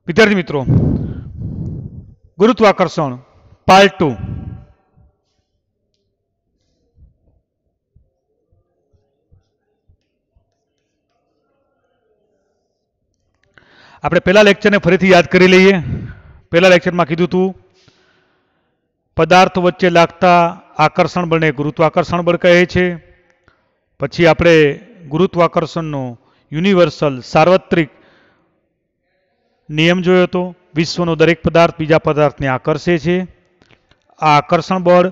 विद्यार्थी मित्रों, गुरुत्वाकर्षण पार्ट 2। આપણે પહેલા લેક્ચરને ફરીથી યાદ કરી લઈએ। પહેલા લેક્ચરમાં કીધું હતું પદાર્થ વચ્ચે લાગતા આકર્ષણ બળને ગુરુત્વાકર્ષણ બળ કહે છે। પછી આપણે ગુરુત્વાકર્ષણનો યુનિવર્સલ સાર્વત્રિક નિયમ જોયો હતો। વિશ્વનો દરેક પદાર્થ બીજા પદાર્થને આકર્ષે છે। આ આકર્ષણ બળ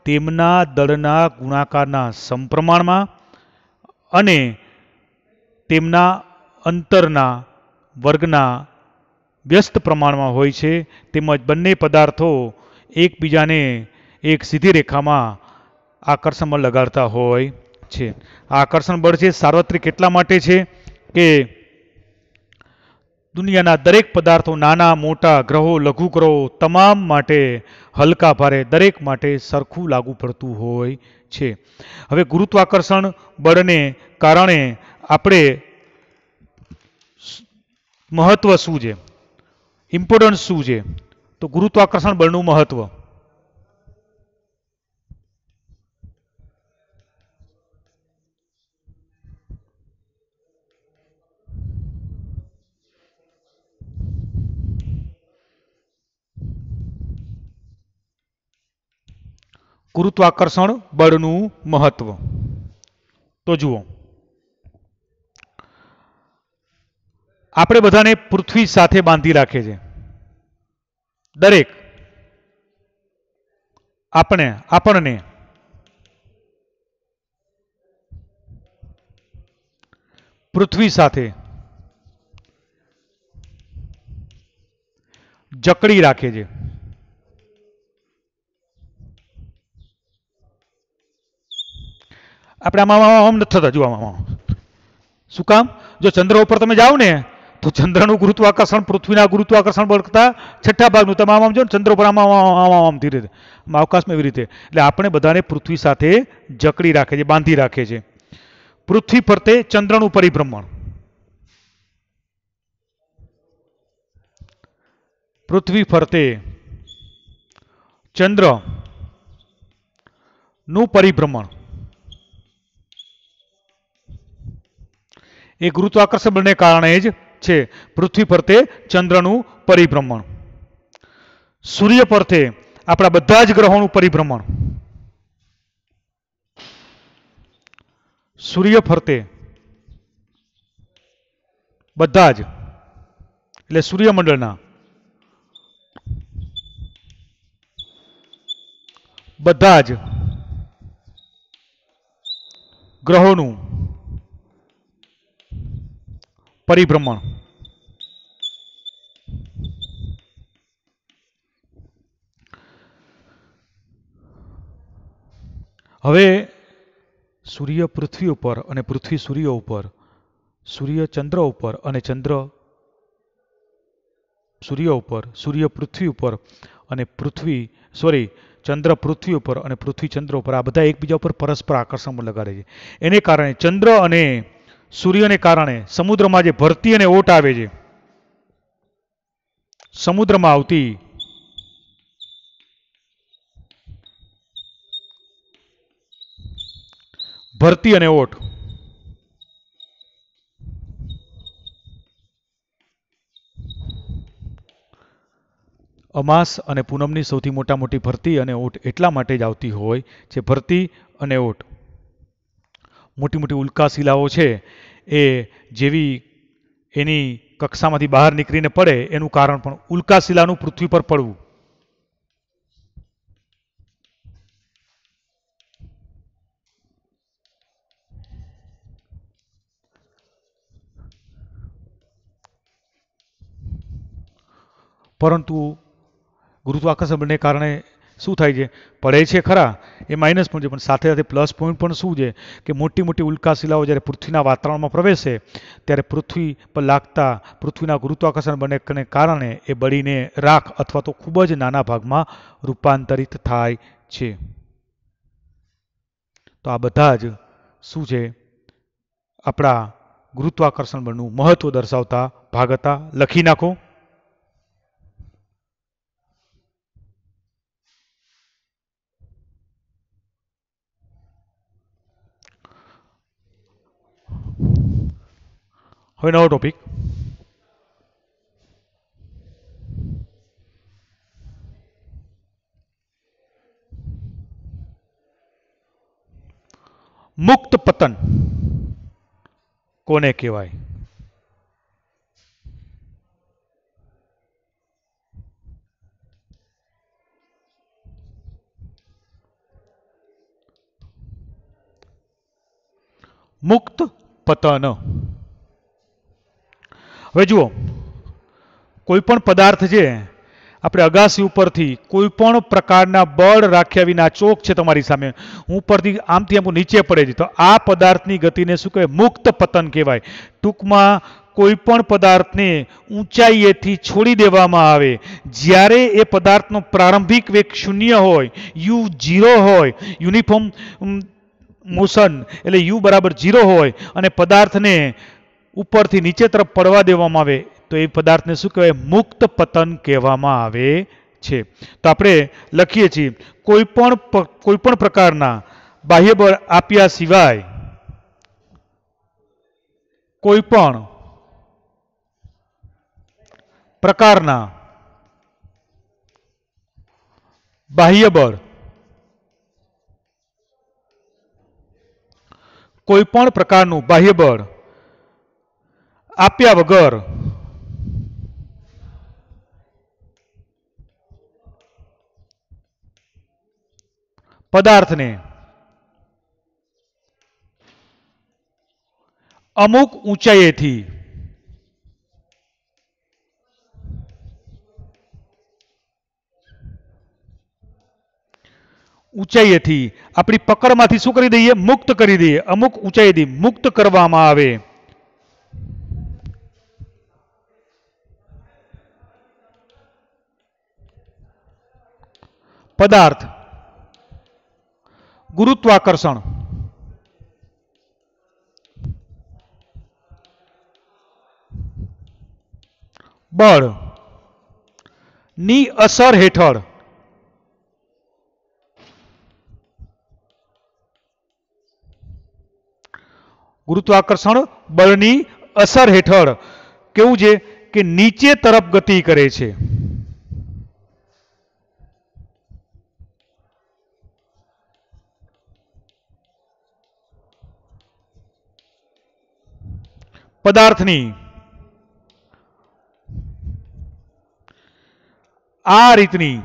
તેમના દળના ગુણાકારના સમપ્રમાણમાં અને તેમના અંતરના વર્ગના વ્યસ્ત પ્રમાણમાં હોય છે। તેમજ બંને પદાર્થો એકબીજાને એક સીધી રેખામાં આકર્ષણ બળ લગાડતા હોય છે। આ આકર્ષણ બળ છે સાર્વત્રિક એટલા માટે છે કે દુનિયાના દરેક પદાર્થો નાના મોટા ગ્રહો લઘુ ગ્રહો તમામ માટે હલકા ભારે દરેક માટે સરખું લાગુ પડતું હોય છે। હવે ગુરુત્વાકર્ષણ બળને કારણે આપણે મહત્વ શું છે, ઇમ્પોર્ટન્સ શું છે? તો ગુરુત્વાકર્ષણ બળનું મહત્વ ગુરુત્વાકર્ષણ બળનું મહત્વ તો જુઓ, આપણે બધાને પૃથ્વી સાથે બાંધી રાખે છે। દરેક આપણને પૃથ્વી સાથે જકડી રાખે છે। આપણે આમાં નથી થતા, જો આમાં શું કામ? જો ચંદ્ર ઉપર તમે જાઓ ને તો ચંદ્રનું ગુરુત્વાકર્ષણ પૃથ્વીના ગુરુત્વાકર્ષણ બળ કરતા છઠ્ઠા ભાગનું તમે આમ જો ચંદ્ર ઉપર આમ ધીરે ધીરે અવકાશમાં એવી રીતે, એટલે આપણે બધાને પૃથ્વી સાથે જકડી રાખે છે, બાંધી રાખે છે। પૃથ્વી ફરતે ચંદ્રનું પરિભ્રમણ, પૃથ્વી ફરતે ચંદ્રનું પરિભ્રમણ એ ગુરુત્વાકર્ષણ બળને કારણે જ છે। પૃથ્વી ફરતે ચંદ્રનું પરિભ્રમણ, સૂર્ય ફરતે આપણા બધા જ ગ્રહોનું પરિભ્રમણ, સૂર્ય ફરતે બધા જ એટલે સૂર્યમંડળના બધા જ ગ્રહોનું પરિભ્રમણ હવે સૂર્ય પૃથ્વી ઉપર અને પૃથ્વી સૂર્ય ઉપર, સૂર્ય ચંદ્ર ઉપર અને ચંદ્ર સૂર્ય ઉપર, સૂર્ય પૃથ્વી ઉપર અને ચંદ્ર પૃથ્વી ઉપર અને પૃથ્વી ચંદ્ર ઉપર, આ બધા એકબીજા ઉપર પરસ્પર આકર્ષણ લગાડે છે। એને કારણે ચંદ્ર અને સૂર્યને કારણે સમુદ્રમાં જે ભરતી અને ઓટ આવે છે, સમુદ્રમાં આવતી ભરતી અને ઓટ અમાસ અને પૂનમની સૌથી મોટી ભરતી અને ઓટ એટલા માટે જ આવતી હોય છે। ભરતી અને ઓટ મોટી મોટી ઉલ્કાશિલાઓ છે એ જેવી એની કક્ષામાંથી બહાર નીકળીને પડે એનું કારણ પણ ઉલ્કાશિલાનું પૃથ્વી પર પડવું। પરંતુ ગુરુત્વાકર્ષણ બળને કારણે શું થાય છે? પડે છે ખરા, એ માઇનસ પણ છે, પણ સાથે સાથે પ્લસ પોઈન્ટ પણ શું છે કે મોટી મોટી ઉલ્કાશિલાઓ જ્યારે પૃથ્વીના વાતાવરણમાં પ્રવેશે ત્યારે પૃથ્વી પર લાગતા પૃથ્વીના ગુરુત્વાકર્ષણ બળને કારણે એ બળીને રાખ અથવા તો ખૂબ જ નાના ભાગમાં રૂપાંતરિત થાય છે। તો આ બધા જ શું છે? આપણા ગુરુત્વાકર્ષણ બળનું મહત્વ દર્શાવતા ભાગ હતા। લખી નાખો। હવે નવો ટોપિક. મુક્ત પતન કોને કહેવાય? મુક્ત પતન. હવે જુઓ, કોઈ પણ પદાર્થ છે, આપણે અગાસી ઉપરથી કોઈ પણ પ્રકારના બળ રાખ્યા વિના, ચોક છે તમારી સામે, હું ઉપરથી આમથી આમ નીચે પડે છે, તો આ પદાર્થની ગતિને શું કહેવાય? મુક્ત પતન કહેવાય. ટૂંકમાં કોઈ પણ પદાર્થને ઊંચાઈએથી છોડી દેવામાં આવે, જ્યારે એ પદાર્થનો પ્રારંભિક વેગ શૂન્ય હોય, યુ 0 હોય, યુનિફોર્મ મોશન એટલે યુ બરાબર 0 હોય અને પદાર્થને ઉપરથી નીચે તરફ પડવા દેવામાં આવે, તો એ પદાર્થને શું કહેવાય? મુક્ત પતન કહેવામાં આવે છે. તો આપણે લખીએ છીએ, કોઈ પણ પ્રકારના બાહ્ય બળ આપ્યા સિવાય કોઈ પણ પ્રકારના બાહ્ય બળ કોઈ પણ પ્રકારનું બાહ્ય બળ આપ્યા વગર પદાર્થને અમુક ઊંચાઈએથી આપણી પકડમાંથી શું કરી દઈએ? મુક્ત કરી દઈએ. અમુક ઊંચાઈથી મુક્ત કરવામાં આવે, પદાર્થ ગુરુત્વાકર્ષણ બળ ની અસર હેઠળ ગુરુત્વાકર્ષણ બળની અસર હેઠળ કેવું છે કે નીચે તરફ ગતિ કરે છે. પદાર્થની આ રીતની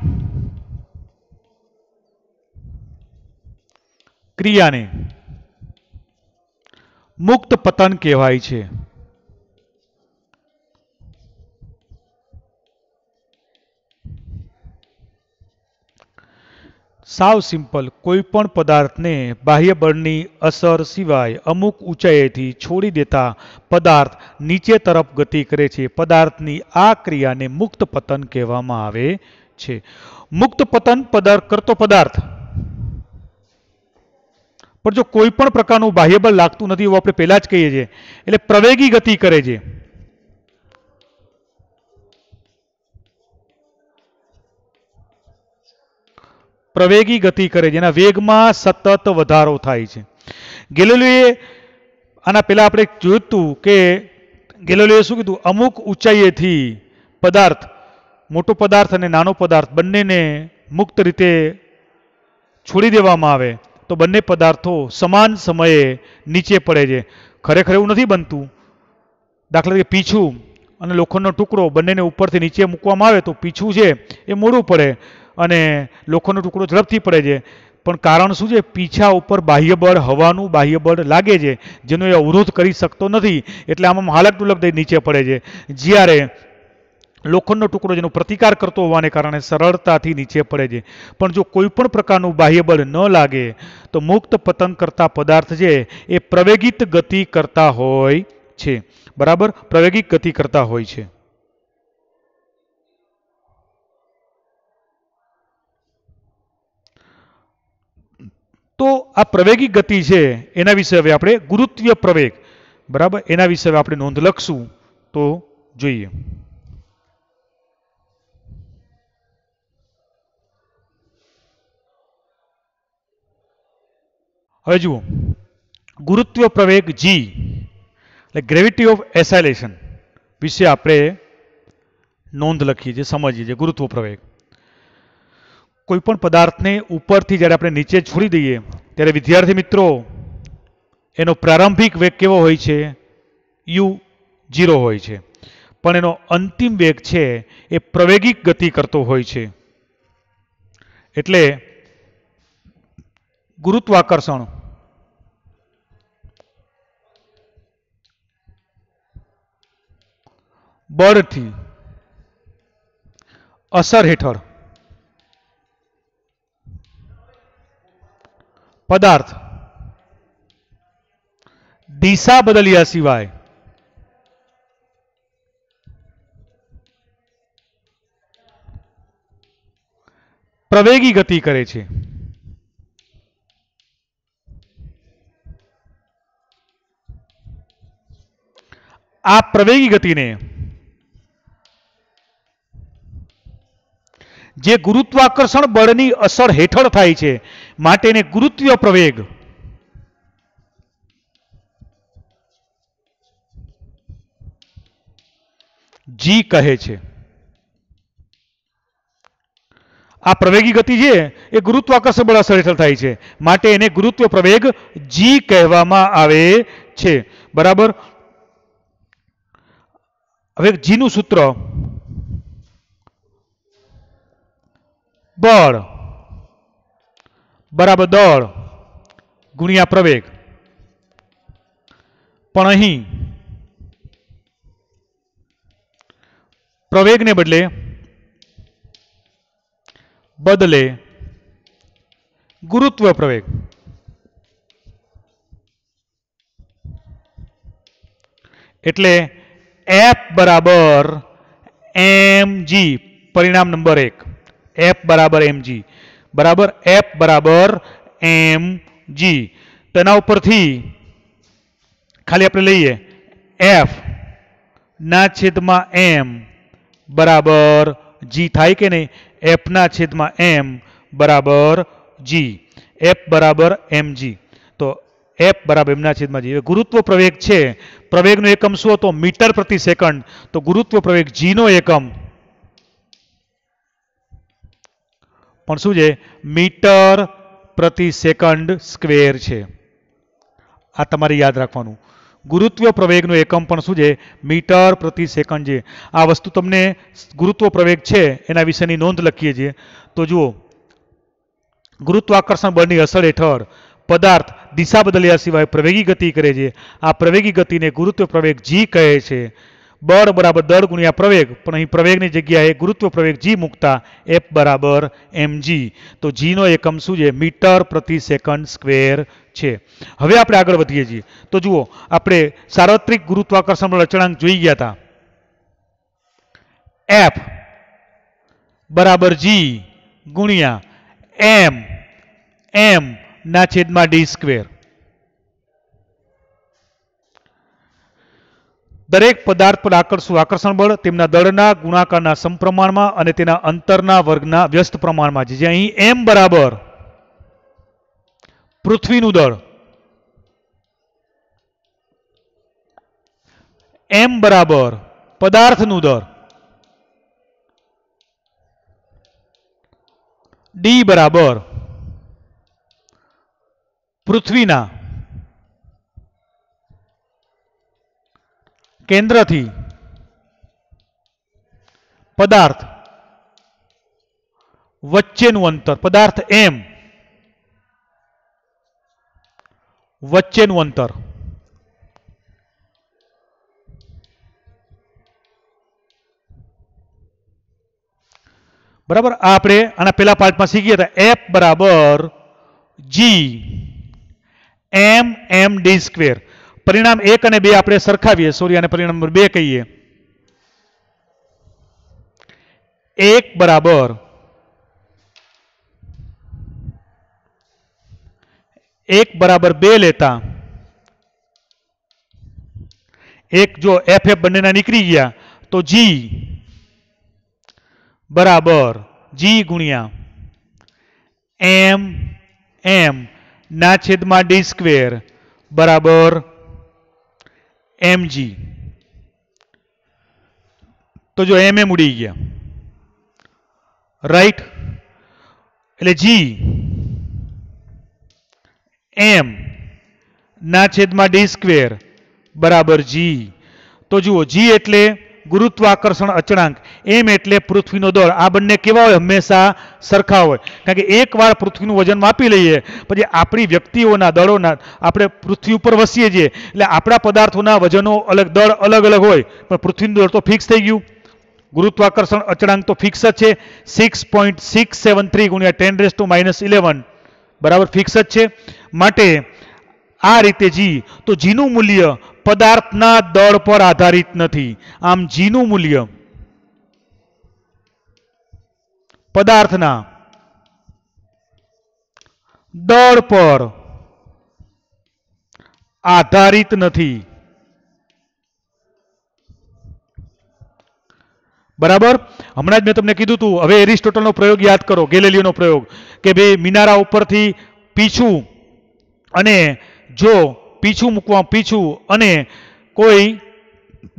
ક્રિયાને મુક્ત પતન કહેવાય છે. સાવ સિમ્પલ. કોઈ પણ પદાર્થને બાહ્ય બળની અસર સિવાય અમુક ઊંચાઈએથી છોડી દેતા પદાર્થ નીચે તરફ ગતિ કરે છે. પદાર્થની આ ક્રિયાને મુક્ત પતન કહેવામાં આવે છે. મુક્ત પતન કરતો પદાર્થ પણ જો કોઈ પણ પ્રકારનું બાહ્ય બળ લાગતું નથી, એવું આપણે પહેલા જ કહીએ છીએ, એટલે પ્રવેગી ગતિ કરે છે. પ્રવેગી ગતિ કરે છે, એના વેગમાં સતત વધારો થાય છે. ગેલિલીઓએ આના પહેલા આપણે જોયું હતું કે ગેલિલીઓએ શું કીધું? અમુક ઊંચાઈએથી પદાર્થ, મોટો પદાર્થ અને નાનો પદાર્થ બંનેને મુક્ત રીતે છોડી દેવામાં આવે તો બંને પદાર્થો સમાન સમયે નીચે પડે છે. ખરેખર એવું નથી બનતું. દાખલા તરીકે પીછું અને લોખંડનો ટુકડો બંનેને ઉપરથી નીચે મૂકવામાં આવે તો પીછું છે એ મોડું પડે અને લોખંડનો ટુકડો ઝડપથી પડે છે. પણ કારણ શું છે? પીછા ઉપર બાહ્ય બળ, હવાનું બાહ્ય બળ લાગે છે, જેનો એ અવરોધ કરી શકતો નથી, એટલે આમાં હાલક ડુલક દઈ નીચે પડે છે. જ્યારે લોખંડનો ટુકડો જેનો પ્રતિકાર કરતો હોવાને કારણે સરળતાથી નીચે પડે છે. પણ જો કોઈ પણ પ્રકારનું બાહ્ય બળ ન લાગે તો મુક્ત પતન કરતા પદાર્થ છે એ પ્રવેગિત ગતિ કરતા હોય છે. બરાબર? પ્રવેગિક ગતિ કરતા હોય છે. તો આ પ્રવેગિક ગતિ છે એના વિશે હવે આપણે ગુરુત્વીય પ્રવેગ, બરાબર, એના વિશે હવે આપણે નોંધ લખશું. તો જોઈએ. હવે જુઓ, ગુરુત્વીય પ્રવેગ G ગ્રેવિટી ઓફ એસાઇલેશન વિશે આપણે નોંધ લખીએ છીએ, સમજીએ છીએ. ગુરુત્વ પ્રવેગ. કોઈ પણ પદાર્થને ઉપરથી જ્યારે આપણે નીચે છોડી દઈએ ત્યારે વિદ્યાર્થી મિત્રો એનો પ્રારંભિક વેગ કેવો હોય છે? u0 હોય છે. પણ એનો અંતિમ વેગ છે એ પ્રવેગિક ગતિ કરતો હોય છે. એટલે ગુરુત્વાકર્ષણ બળથી અસર હેઠળ પદાર્થ દિશા બદલ્યા સિવાય પ્રવેગી ગતિ કરે છે. આ પ્રવેગી ગતિને જે ગુરુત્વાકર્ષણ બળની અસર હેઠળ થાય છે માટે એને ગુરુત્વીય પ્રવેગ જી કહે છે. આ પ્રવેગી ગતિ છે એ ગુરુત્વાકર્ષણ બળ અસર હેઠળ થાય છે માટે એને ગુરુત્વ પ્રવેગ જી કહેવામાં આવે છે. બરાબર. હવે જી નું સૂત્ર બળ બરાબર દળ ગુણ્યા પ્રવેગ. પણ અહીં પ્રવેગને બદલે ગુરુત્વ પ્રવેગ. એટલે F બરાબર mg પરિણામ નંબર 1. F બરાબર mg બરાબર F બરાબર mg. તેના ઉપરથી ખાલી આપણે લઈએ F ના છેદમાં m બરાબર g થાય કે નહીં? F ના છેદમાં m બરાબર g. F બરાબર mg. તો F બરાબર m ના છેદમાં g. ગુરુત્વ પ્રવેગ છે, પ્રવેગનો એકમ શું હતો? મીટર પ્રતિ સેકન્ડ. તો ગુરુત્વ પ્રવેગ g નો એકમ પણ શું છે? મીટર પ્રતિ સેકન્ડ સ્ક્વેર છે. આ તમારે યાદ રાખવાનું. ગુરુત્વ પ્રવેગનો એકમ પણ શું છે? મીટર પ્રતિ સેકન્ડ છે. આ વસ્તુ તમને ગુરુત્વ પ્રવેગ છે એના વિશેની નોંધ લખીએ છીએ. તો જુઓ, ગુરુત્વાકર્ષણ બળની અસર હેઠળ પદાર્થ દિશા બદલ્યા સિવાય પ્રવેગી ગતિ કરે છે. આ પ્રવેગી ગતિને ગુરુત્વ પ્રવેગ જી કહે છે. બળ બરાબર દળ ગુણ્યા પ્રવેગ, પણ અહીં પ્રવેગની જગ્યાએ ગુરુત્વ પ્રવેગ જી મૂકતા F બરાબર mg. તો જી નો એકમ શું છે? મીટર પ્રતિ સેકન્ડ સ્ક્વેર છે. હવે આપણે આગળ વધીએ છીએ. તો જુઓ, આપણે સાર્વત્રિક ગુરુત્વાકર્ષણ બળ અચળાંક જોઈ ગયા હતા. F બરાબર જી ગુણ્યા m ના છેદમાં ડી સ્ક્વેર. દરેક પદાર્થ પર આકર્ષણ બળ તેમના દળના ગુણાકારના સમપ્રમાણમાં અને તેના અંતરના વર્ગના વ્યસ્ત પ્રમાણમાં છે. જે અહીં m બરાબર પૃથ્વીનું દળ, m બરાબર પદાર્થનું દળ, ડી બરાબર પૃથ્વીના કેન્દ્રથી પદાર્થ વચ્ચેનું અંતર, પદાર્થ m વચ્ચેનું અંતર. બરાબર. આ આપણે આના પહેલા પાર્ટમાં શીખ્યા હતા. F બરાબર જી m ડી સ્ક્વેર. પરિણામ 1 અને 2 આપણે સરખાવીએ. સોરી, આને પરિણામ નંબર 2 કહીએ. 1 બરાબર 1 બરાબર 2 લેતા 1 જો F બંનેના નીકળી ગયા તો G બરાબર G ગુણ્યા m ના છેદમાં ડી સ્ક્વેર બરાબર mg. તો જો mm ઉડી ગયા, રાઈટ. એટલે g m ના છેદમાં d સ્ક્વેર બરાબર g. તો જુઓ g એટલે ગુરુત્વાકર્ષણ અચળાંક, m એટલે પૃથ્વીનો દળ. આ બંને કેવા હોય? હંમેશા સરખા હોય. કારણ કે એકવાર પૃથ્વીનું વજન માપી લઈએ પછી આપણી વ્યક્તિઓના દળોના, આપણે પૃથ્વી ઉપર વસીએ છીએ એટલે આપણા પદાર્થોના વજનો અલગ, દળ અલગ અલગ હોય, પણ પૃથ્વીનું દળ તો ફિક્સ થઈ ગયું. ગુરુત્વાકર્ષણ અચળાંક તો ફિક્સ જ છે, 6.673 ગુણ્યા 10⁻11 બરાબર ફિક્સ જ છે. માટે આ રીતે જી, તો જીનું મૂલ્ય પદાર્થના દળ પર આધારિત નથી. આમ જીનું મૂલ્ય પદાર્થના દળ પર આધારિત નથી. બરાબર. હમણાં જ મેં તમને કીધું હતું, હવે એરિસ્ટોટલનો પ્રયોગ યાદ કરો, ગેલેલિયોનો પ્રયોગ, કે ભાઈ મિનારા ઉપરથી પીછું અને જો પીછું અને કોઈ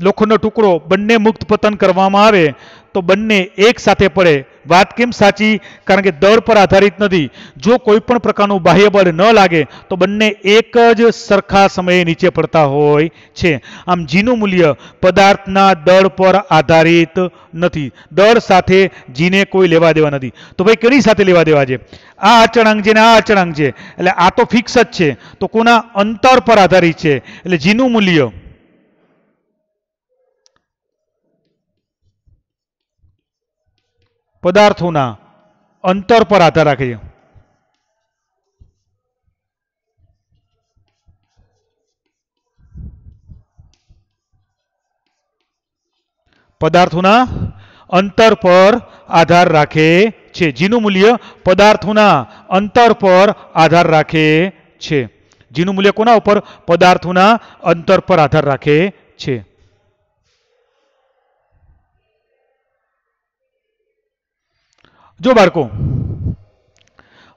લોખંડનો ટુકડો બંને મુક્ત પતન કરવામાં આવે તો બંને એક સાથે પડે. વાત કેમ સાચી? કારણ કે દળ પર આધારિત નથી. જો કોઈ પણ પ્રકારનું બાહ્ય બળ ન લાગે તો બંને એક જ સરખા સમયે નીચે પડતા હોય છે. આમ જીનું મૂલ્ય પદાર્થના દળ પર આધારિત નથી. દળ સાથે જીને કોઈ લેવા દેવા નથી. તો ભાઈ કેની સાથે લેવા દેવા છે? આ અચળાંક છે ને આ અચળાંક છે, એટલે આ તો ફિક્સ જ છે. તો કોના? અંતર પર આધારિત છે. એટલે જીનું મૂલ્ય પદાર્થોના અંતર પર આધાર રાખે છે. પદાર્થોના અંતર પર આધાર રાખે છે. જીનું મૂલ્ય પદાર્થોના અંતર પર આધાર રાખે છે. જીનું મૂલ્ય કોના ઉપર? પદાર્થોના અંતર પર આધાર રાખે છે. જો બાળકો,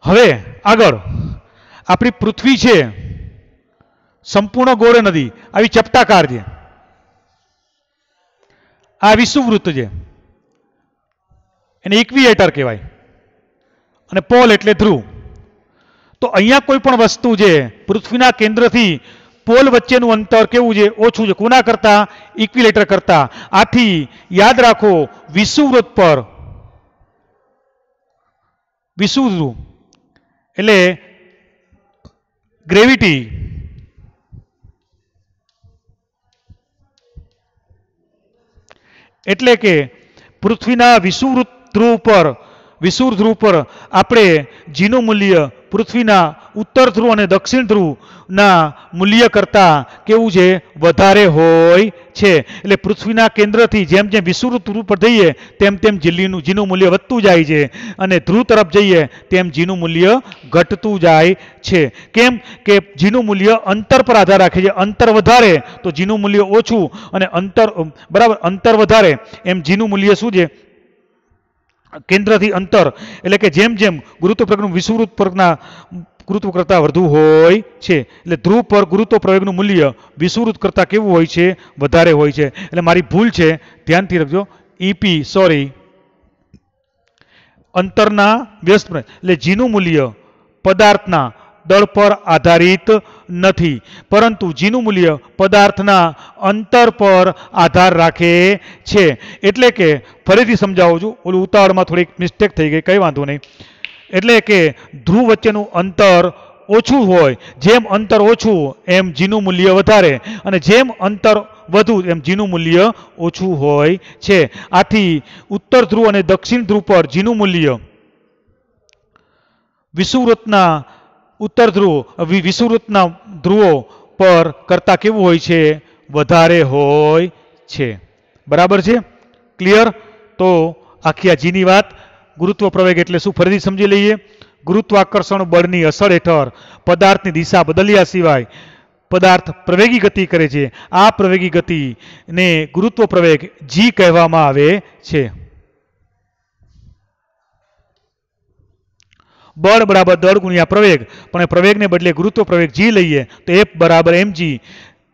હવે આગળ આપણી પૃથ્વી છે સંપૂર્ણ ગોળ નથી, આવી ચપટાકાર છે. આ વિષુવવૃત્ત છે, એને ઇક્વિએટર કહેવાય, અને પોલ એટલે ધ્રુવ. તો અહીંયા કોઈ પણ વસ્તુ છે, પૃથ્વીના કેન્દ્રથી પોલ વચ્ચેનું અંતર કેવું છે? ઓછું છે. કોના કરતા? ઇક્વિલેટર કરતા. આથી યાદ રાખો, વિષુવવૃત્ત પર વિષુવવૃત્ત એટલે ગ્રેવિટી એટલે કે પૃથ્વીના વિષુવવૃત્ત ધ્રુવ પર આપણે જીનું મૂલ્ય પૃથ્વીના ઉત્તર ધ્રુવ અને દક્ષિણ ધ્રુવના મૂલ્ય કરતાં કેવું છે? વધારે હોય છે. એટલે પૃથ્વીના કેન્દ્રથી જેમ જેમ વિષુવવૃત્ત ધ્રુવ પર જઈએ તેમ તેમ જીનું મૂલ્ય વધતું જાય છે, અને ધ્રુવ તરફ જઈએ તેમ જીનું મૂલ્ય ઘટતું જાય છે. કેમ? કે જીનું મૂલ્ય અંતર પર આધાર રાખે છે. અંતર વધારે તો જીનું મૂલ્ય ઓછું, અને અંતર વધારે એમ જીનું મૂલ્ય શું છે? કેન્દ્રથી અંતર, એટલે કે જેમ જેમ ગુરુત્વ પ્રયોગનું વિષુવવૃત્ત પરના ગુરુત્વ કરતાં વધુ હોય છે. એટલે ધ્રુવ પર ગુરુત્વ પ્રયોગનું મૂલ્ય વિષુવવૃત્ત કરતાં કેવું હોય છે? વધારે હોય છે. એટલે મારી ભૂલ છે, ધ્યાનથી રાખજો. ઈપી અંતરના વ્યસ્ત, એટલે જીનું મૂલ્ય પદાર્થના દળ પર આધારિત નથી, પરંતુ જીનું મૂલ્ય પદાર્થના અંતર પર આધાર રાખે છે. એટલે કે ફરીથી સમજાવું છું, ઓલું ઉતાવળમાં થોડીક મિસ્ટેક થઈ ગઈ, કંઈ વાંધો નહીં. એટલે કે ધ્રુવ વચ્ચેનું અંતર ઓછું હોય, જેમ અંતર ઓછું એમ જીનું મૂલ્ય વધારે, અને જેમ અંતર વધુ એમ જીનું મૂલ્ય ઓછું હોય છે. આથી ઉત્તર ધ્રુવ અને દક્ષિણ ધ્રુવ પર જીનું મૂલ્ય વિષુવવૃત્તના ધ્રુવો પર કરતાં કેવું હોય છે? વધારે હોય છે. બરાબર છે? ક્લિયર? તો આખી આ જીની વાત. ગુરુત્વ પ્રવેગ એટલે શું ફરીથી સમજી લઈએ. ગુરુત્વાકર્ષણ બળની અસર હેઠળ પદાર્થની દિશા બદલ્યા સિવાય પદાર્થ પ્રવેગી ગતિ કરે છે. આ પ્રવેગી ગતિને ગુરુત્વ પ્રવેગ જી કહેવામાં આવે છે. બળ બરાબર દળ ગુણ્યા પ્રવેગ, પણ પ્રવેગને બદલે ગુરુત્વ પ્રવેગ જી લઈએ તો F બરાબર mg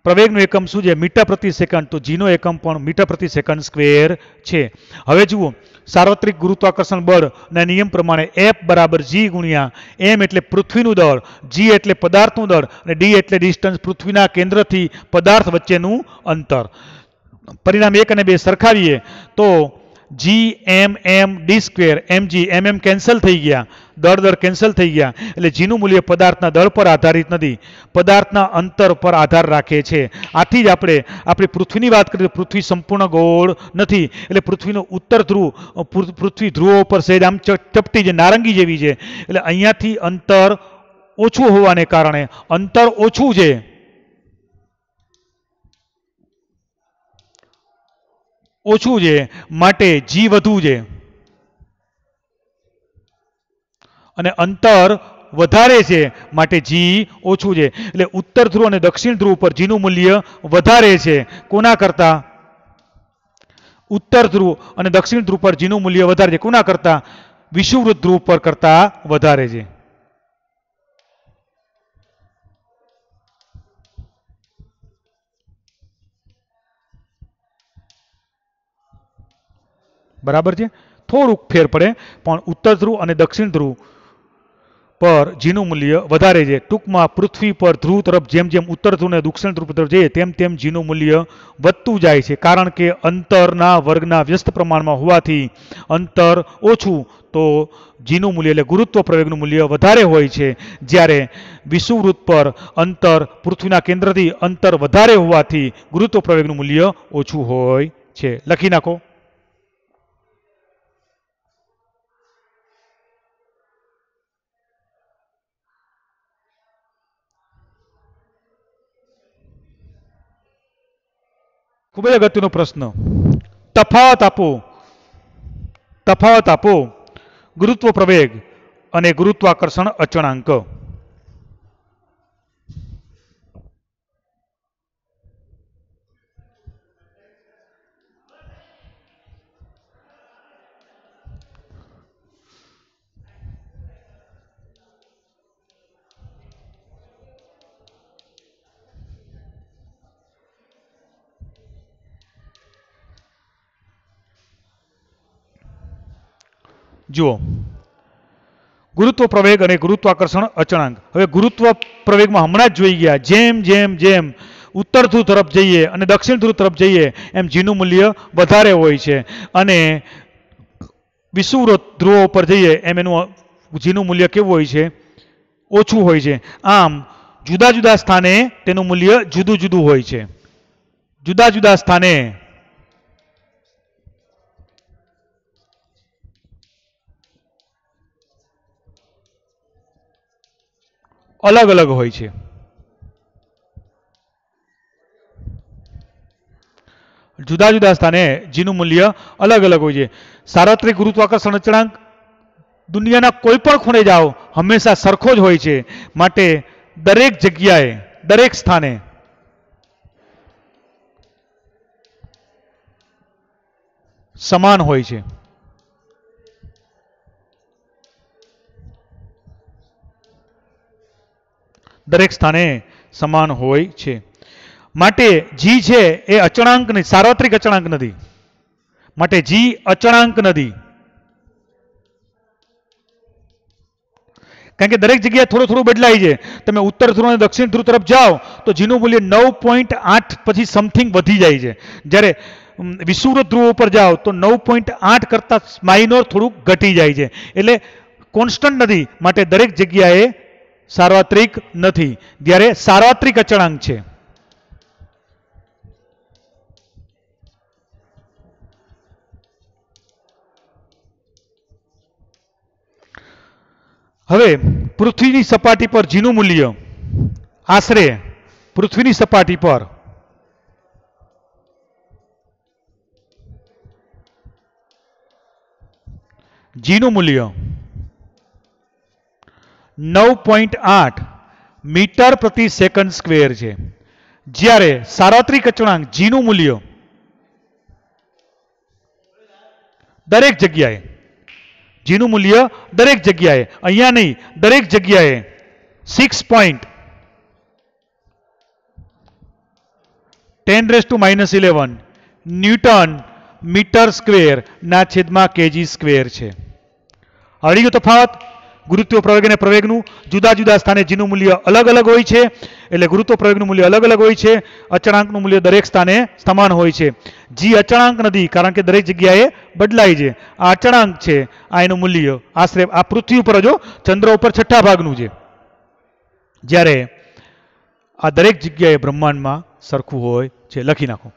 પ્રવેગનું એકમ શું છે? મીટર પ્રતિ સેકન્ડ. તો જીનો એકમ પણ મીટર પ્રતિ સેકન્ડ સ્ક્વેર છે. હવે જુઓ, સાર્વત્રિક ગુરુત્વાકર્ષણ બળના નિયમ પ્રમાણે F બરાબર G ગુણ્યા M એટલે પૃથ્વીનું દળ, G એટલે પદાર્થનું દળ અને D એટલે ડિસ્ટન્સ, પૃથ્વીના કેન્દ્રથી પદાર્થ વચ્ચેનું અંતર. પરિણામ 1 અને 2 સરખાવીએ તો G(m(m)d², mg mm કેન્સલ થઈ ગયા, દળ કેન્સલ થઈ ગયા, એટલે જીનું મૂલ્ય પદાર્થના દળ પર આધારિત નથી, પદાર્થના અંતર પર આધાર રાખે છે. આથી જ આપણે પૃથ્વીની વાત કરીએ તો પૃથ્વી સંપૂર્ણ ગોળ નથી, એટલે પૃથ્વીનો ઉત્તર ધ્રુવ, પૃથ્વી ધ્રુવો પર સહેજ આમ ચપટી છે, નારંગી જેવી છે, એટલે અહીંયાથી અંતર ઓછું હોવાને કારણે અંતર ઓછું છે, માટે જી વધુ છે અને અંતર વધારે છે માટે જી ઓછું છે. એટલે ઉત્તર ધ્રુવ અને દક્ષિણ ધ્રુવ પર જીનું મૂલ્ય વધારે છે. કોના કરતા? ઉત્તર ધ્રુવ અને દક્ષિણ ધ્રુવ પર જીનું મૂલ્ય વધારે છે. કોના કરતા? વિષુવવૃત્ત ધ્રુવ પર કરતા વધારે છે. બરાબર છે? થોડુંક ફેર પડે, પણ ઉત્તર ધ્રુવ અને દક્ષિણ ધ્રુવ પર જીનું મૂલ્ય વધારે છે. ટૂંકમાં પૃથ્વી પર ધ્રુવ તરફ જેમ જેમ ઉત્તર ધ્રુવ અને દક્ષિણ ધ્રુવ તરફ જઈએ તેમ તેમ જીનું મૂલ્ય વધતું જાય છે, કારણ કે અંતરના વર્ગના વ્યસ્ત પ્રમાણમાં હોવાથી અંતર ઓછું તો જીનું મૂલ્ય એટલે ગુરુત્વ પ્રવેગનું મૂલ્ય વધારે હોય છે, જ્યારે વિષુવવૃત્ત પર અંતર પૃથ્વીના કેન્દ્રથી અંતર વધારે હોવાથી ગુરુત્વ પ્રવેગનું મૂલ્ય ઓછું હોય છે. લખી નાખો. ખૂબ જ અગત્યનો પ્રશ્ન. તફાવત આપો ગુરુત્વ પ્રવેગ અને ગુરુત્વાકર્ષણ અચળાંક. જુઓ, ગુરુત્વ પ્રવેગ અને ગુરુત્વાકર્ષણ અચળાંક. હવે ગુરુત્વ પ્રવેગમાં હમણાં જ જોઈ ગયા, જેમ જેમ જેમ ઉત્તર ધ્રુવ તરફ જઈએ અને દક્ષિણ ધ્રુવ તરફ જઈએ એમ જીનું મૂલ્ય વધારે હોય છે, અને વિષુવવૃત્ત ધ્રુવો પર જઈએ એમ એનું જીનું મૂલ્ય કેવું હોય છે? ઓછું હોય છે. આમ જુદા જુદા સ્થાને તેનું મૂલ્ય જુદું જુદું હોય છે. જુદા જુદા સ્થાને અલગ અલગ હોય છે. જુદા જુદા સ્થાને જીનું મૂલ્ય અલગ અલગ હોય છે. સાર્વત્રિક ગુરુત્વાકર્ષણ અચળાંક દુનિયાના કોઈ પણ ખૂણે જાઓ હંમેશા સરખો જ હોય છે, માટે દરેક જગ્યાએ દરેક સ્થાને સમાન હોય છે. દરેક સ્થાને સમાન હોય છે, માટે જી છે એ અચળાંક નહીં, સાર્વત્રિક અચળાંક નથી, માટે જી અચળાંક નથી. કારણ કે દરેક જગ્યાએ થોડું થોડું બદલાય છે. તમે ઉત્તર ધ્રુવ અને દક્ષિણ ધ્રુવ તરફ જાઓ તો જીનું મૂલ્ય 9.8 પછી સમથિંગ વધી જાય છે, જ્યારે વિષુવવૃત્ત ધ્રુવ ઉપર જાઓ તો 9.8 કરતાં માઇનોર થોડુંક ઘટી જાય છે. એટલે કોન્સ્ટન્ટ નથી, માટે દરેક જગ્યાએ સાર્વત્રિક નથી, જ્યારે સાર્વત્રિક અચળાંક છે. હવે પૃથ્વીની સપાટી પર જીનું મૂલ્ય આશરે પૃથ્વીની સપાટી પર જીનું મૂલ્ય 9.8 મીટર પ્રતિ સેકન્ડ સ્ક્વેર છે, જ્યારે સાર્વત્રિક અચળાંક જીનું મૂલ્ય દરેક જગ્યાએ જીનું મૂલ્ય દરેક જગ્યાએ, અહીંયા નહીં, દરેક જગ્યાએ 6. 10⁻11 ન્યૂટન મીટર સ્ક્વેર ના છેદમાં કેજી સ્ક્વેર છે. આવડી ગયો તફાવત. ગુરુત્વ પ્રવેગ અને પ્રવેગનું જુદા જુદા સ્થાને જેનું મૂલ્ય અલગ અલગ હોય છે, એટલે ગુરુત્વ પ્રવેગનું મૂલ્ય અલગ અલગ હોય છે. અચળાંકનું મૂલ્ય દરેક સ્થાને સમાન હોય છે. જી અચળાંક નથી, કારણ કે દરેક જગ્યાએ બદલાય છે. આ અચળાંક છે, આ એનું મૂલ્ય આશરે આ પૃથ્વી ઉપર જો ચંદ્ર ઉપર છઠ્ઠા ભાગનું છે, જ્યારે આ દરેક જગ્યાએ બ્રહ્માંડમાં સરખું હોય છે. લખી નાખો.